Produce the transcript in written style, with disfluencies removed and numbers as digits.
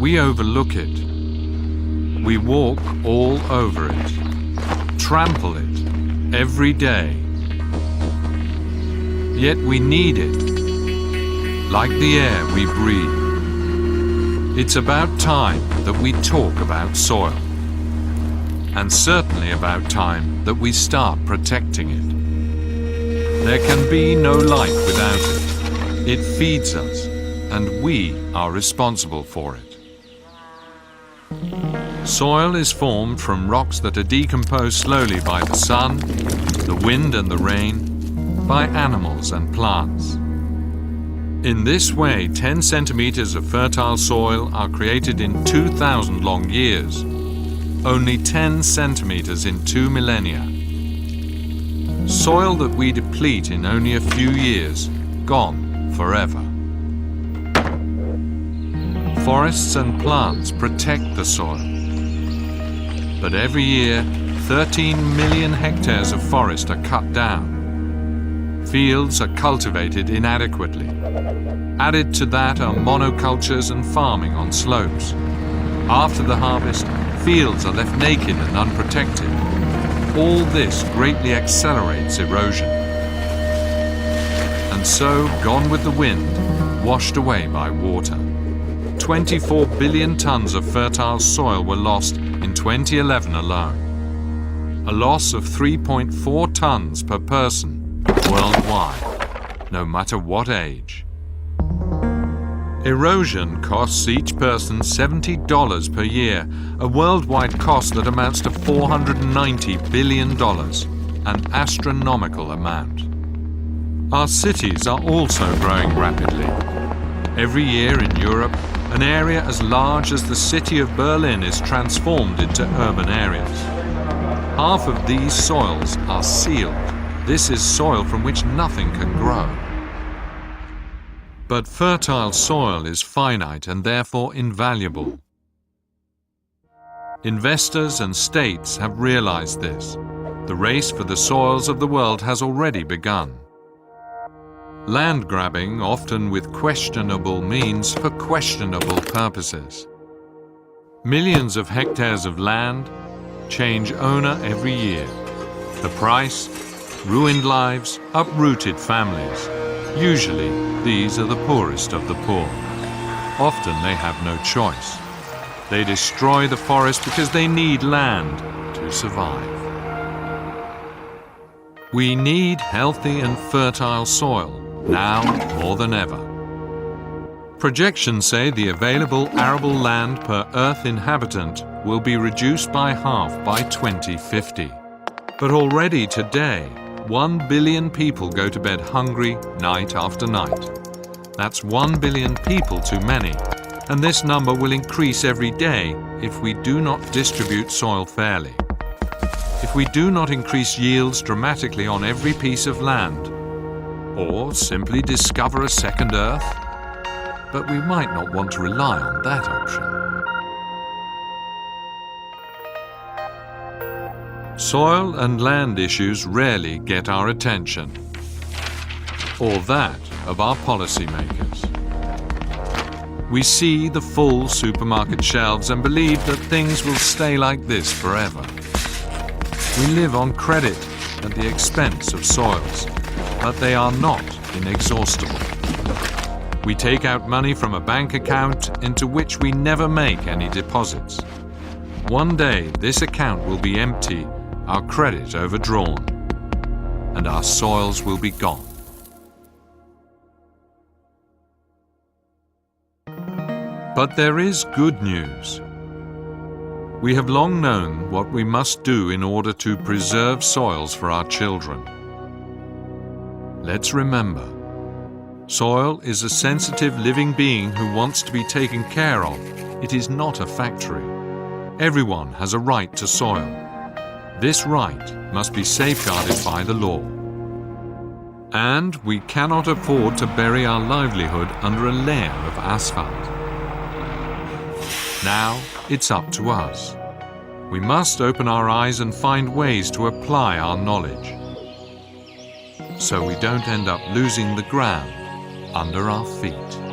we overlook it. We walk all over it, trample it every day. Yet we need it, like the air we breathe. It's about time that we talk about soil, and certainly about time that we start protecting it. There can be no life without it. It feeds us, and we are responsible for it. Soil is formed from rocks that are decomposed slowly by the sun, the wind and the rain, by animals and plants. In this way, 10 centimeters of fertile soil are created in 2,000 long years, only 10 centimeters in 2 millennia. Soil that we deplete in only a few years, gone forever. Forests and plants protect the soil. But every year, 13 million hectares of forest are cut down. Fields are cultivated inadequately. Added to that are monocultures and farming on slopes. After the harvest, fields are left naked and unprotected. All this greatly accelerates erosion. And so, gone with the wind, washed away by water. 24 billion tons of fertile soil were lost in 2011 alone. A loss of 3.4 tons per person worldwide, no matter what age. Erosion costs each person $70 per year, a worldwide cost that amounts to $490 billion, an astronomical amount. Our cities are also growing rapidly. Every year in Europe, an area as large as the city of Berlin is transformed into urban areas. Half of these soils are sealed. This is soil from which nothing can grow. But fertile soil is finite and therefore invaluable. Investors and states have realized this. The race for the soils of the world has already begun. Land grabbing, often with questionable means for questionable purposes. Millions of hectares of land change owner every year. The price? Ruined lives, uprooted families. Usually, these are the poorest of the poor. Often they have no choice. They destroy the forest because they need land to survive. We need healthy and fertile soil, now more than ever. Projections say the available arable land per Earth inhabitant will be reduced by half by 2050. But already today, 1 billion people go to bed hungry night after night. That's 1 billion people too many, and this number will increase every day if we do not distribute soil fairly. If we do not increase yields dramatically on every piece of land, or simply discover a second Earth, but we might not want to rely on that option. Soil and land issues rarely get our attention, or that of our policymakers. We see the full supermarket shelves and believe that things will stay like this forever. We live on credit at the expense of soils, but they are not inexhaustible. We take out money from a bank account into which we never make any deposits. One day this account will be empty, our credit overdrawn, and our soils will be gone. But there is good news. We have long known what we must do in order to preserve soils for our children. Let's remember, soil is a sensitive living being who wants to be taken care of. It is not a factory. Everyone has a right to soil. This right must be safeguarded by the law. And we cannot afford to bury our livelihood under a layer of asphalt. Now it's up to us. We must open our eyes and find ways to apply our knowledge, so we don't end up losing the ground under our feet.